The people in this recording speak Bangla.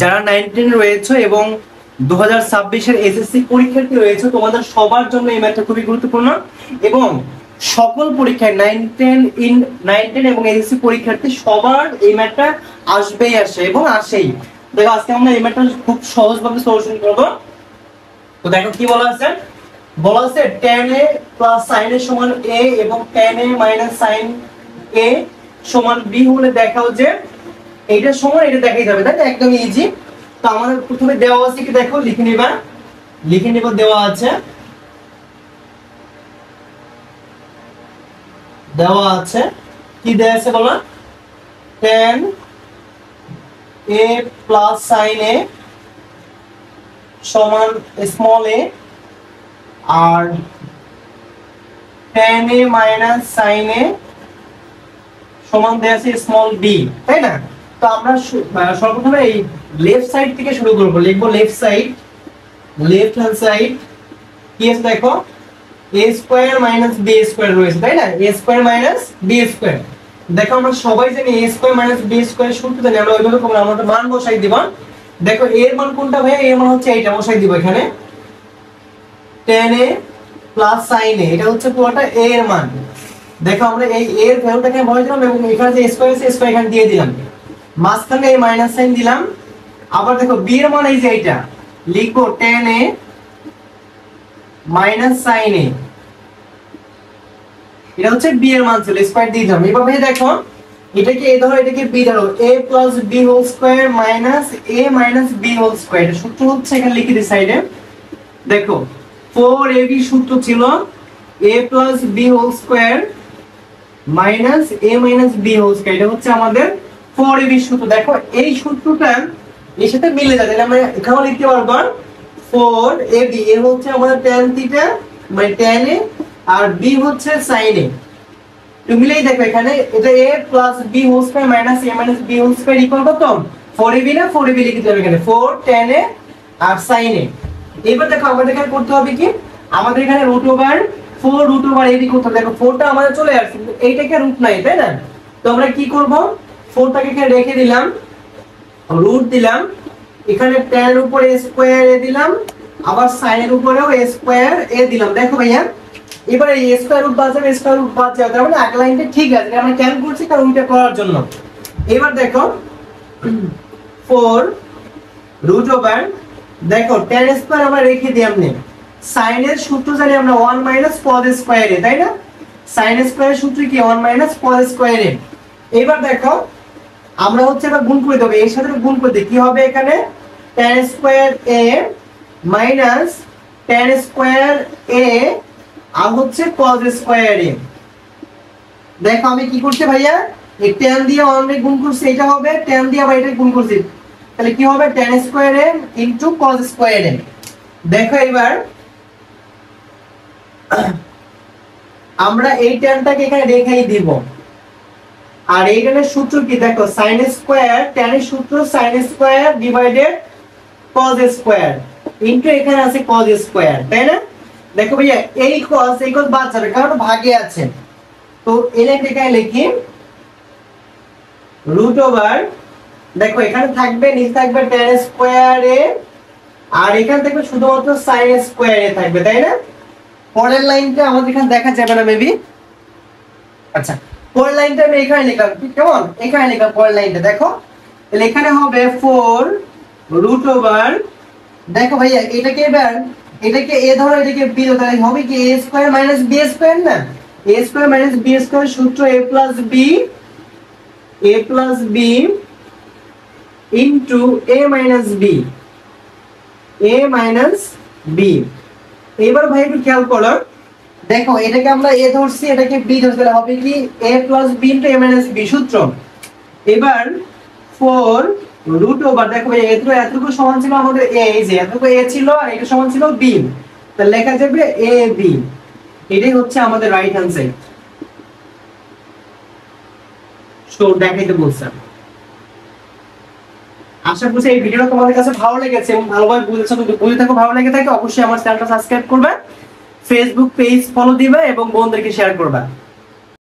যারা 19 রয়েছে এবং 2026 এর এসএসসি পরীক্ষার্থী রয়েছে তোমাদের সবার জন্য এই ম্যাথটা খুবই গুরুত্বপূর্ণ এবং সকল পরীক্ষায় 9 10 এবং এসএসসি পরীক্ষার্থী সবার এই ম্যাথটা আসবেই আসে এবং আসেই। দেখো আজকে আমরা এই ম্যাথটা খুব সহজভাবে সলিউশন করব। তো দেখো কি বলা আছে, বলা আছে tan a plus sin a সমান a এবং tan a minus sin a সমান b হলে দেখাও যে এইটা সমান এটা দেখাই যাবে, তাই না? একদম ইজি। তো আমাদের প্রথমে দেওয়া আছে কি দেখো, লিখে নিবা দেওয়া আছে কি দেওয়া আছে বলো, tan a plus sin a সমান স্মল a আর tan a minus sin a সমান দেয়া আছে স্মল b, তাই না? তো আমরা সর্বপ্রথমে এই লেফট সাইড থেকে শুরু করব, লিখব লেফট হ্যান্ড সাইড কি আছে দেখো, a square minus b square রয়েছে, তাই না? a square minus b square. দেখো আমরা সবাই জানি a square minus b square সূত্র জানি, আমরা ওইভাবে করব, আমরা মান বসাই দিব। দেখো a এর মান কোনটা ভাই, এর মান হচ্ছে এইটা, বসাই দিব এখানে tan a plus sin a, এটা হচ্ছে পুরোটা a এর মান। দেখো আমরা এই a এর ভ্যালুটাকে বসাই দিলাম এবং এখানে যে স্কয়ার আছে স্কয়ার এখানে দিয়ে দিলাম, মাঝখানে এই মাইনাস সাইন দিলাম। আবার দেখো b এর মান এই যে এইটা, লিখো tan a minus sin a, এটা হচ্ছে b এর মান ছিল, স্কয়ার দিয়ে দিলাম। এভাবে দেখো এটাকে a ধরো, এটাকে b ধরো, a plus b whole square minus a minus b whole square, এটা সূত্র হচ্ছে এখানে লিখে দিই সাইডে। দেখো 4ab সূত্র ছিল a plus b whole square minus a minus b whole square, এটা হচ্ছে আমাদের 4ab সূত্র। দেখো এই সূত্রটা এর সাথে মিলে যায়, তাহলে আমরা এখানেও লিখতে পারবো 4ab, এ হচ্ছে আমাদের tan থিটা মানে tan a আর b হচ্ছে sin a। তো মিলেই দেখো এখানে এটা a plus b whole square minus a minus b whole square equal কত, 4ab না 4ab লিখে দিলাম এখানে 4 tan a R sin a। এবার দেখো আমাদের এখানে করতে হবে কি, আমাদের এখানে root over 4 root over ab করতে হবে। দেখো 4টা আমাদের চলে আসছে কিন্তু এইটাকে রুট নাই, তাই না? তো আমরা কি করব, 4টাকে এখানে রেখে দিলাম, রুট দিলাম, এখানে tan এর উপরে স্কয়ার a দিলাম, আবার sin এর উপরেও স্কয়ার a দিলাম। দেখো ভাইয়া এবারে এই স্কয়ার রুট বাদ যাবে, স্কয়ার রুট বাদ যাবে, তার মানে এক লাইনটা ঠিক আছে, আমরা কেন করছি কারণ এটা করার জন্য। এবার দেখো 4 রুট ওভার, দেখো tan স্কয়ার আমরা রেখে দিই, আমনে sin এর সূত্র জানি আমরা 1 মাইনাস cos স্কয়ার a, তাই না? sin স্কয়ারের সূত্র কি 1 মাইনাস cos স্কয়ার a। এবার দেখো আমরা হচ্ছে এবার গুণ করে দেব, এর সাথে গুণ করে দিই, কি হবে এখানে tan square a minus tan square a আর হচ্ছে cos স্কয়ার a। দেখো আমি কি করছি ভাইয়া, এই tan দিয়ে 1 রে গুণ করছি, এটা হবে tan দিয়ে আবার এটা গুণ করছি, তাহলে কি হবে tan square a into cos square a। দেখো এবার আমরা এই ট্যানটাকে এখানে রেখেই দিব, আর এই ট্যানের সূত্র কি দেখো sin স্কয়ার, tan এর সূত্র sin square divided cos square into এখানে আছে cos স্কয়ার, তাই না? দেখো ভাইয়া এই cos বাদ যাবে কারণ ভাগে আছে, তো এর এখানে লিখি রুট ওভার, দেখো এখানে থাকবে নিচে থাকবে tan স্কয়ার a আর এখানে থাকবে শুধুমাত্র sin স্কয়ার a থাকবে, তাই না? পরের লাইনটা আমাদের এখানে দেখা যাবে না মেবি, আচ্ছা পরের লাইনটা আমি এখানে লিখলাম, কেমন এখানে লিখলাম পরের লাইনটা। দেখো তাহলে এখানে হবে 4 রুট ওভার, দেখো ভাইয়া এটাকে এবার এটাকে a ধরো এটাকে b ধরো, তাহলে হবে কি a square minus b square না, a square minus b square সূত্র a plus b into a minus b। এবার ভাই একটু খেয়াল করো, দেখো এটাকে আমরা a ধরছি এটাকে b ধরছি, তাহলে হবে কি a plus b into a minus b সূত্র। এবার 4 রুট ওভার, দেখো ভাই এতটুকু সমান ছিল আমাদের a, এই যে এতটুকু a ছিল আর এটা সমান ছিল b, তাহলে লেখা যাবে ab, এটাই হচ্ছে আমাদের রাইট হ্যান্ড সাইড। সো দেখাইতে বলছেন। আশা করছি এই ভিডিওটা তোমাদের কাছে ভালো লেগেছে এবং ভালোভাবে বুঝেছো। যদি বুঝে থাকো, ভালো লেগে থাকে অবশ্যই আমার চ্যানেলটা সাবস্ক্রাইব করবে, ফেসবুক পেজ ফলো দিবে এবং বন্ধুদেরকে শেয়ার করবে।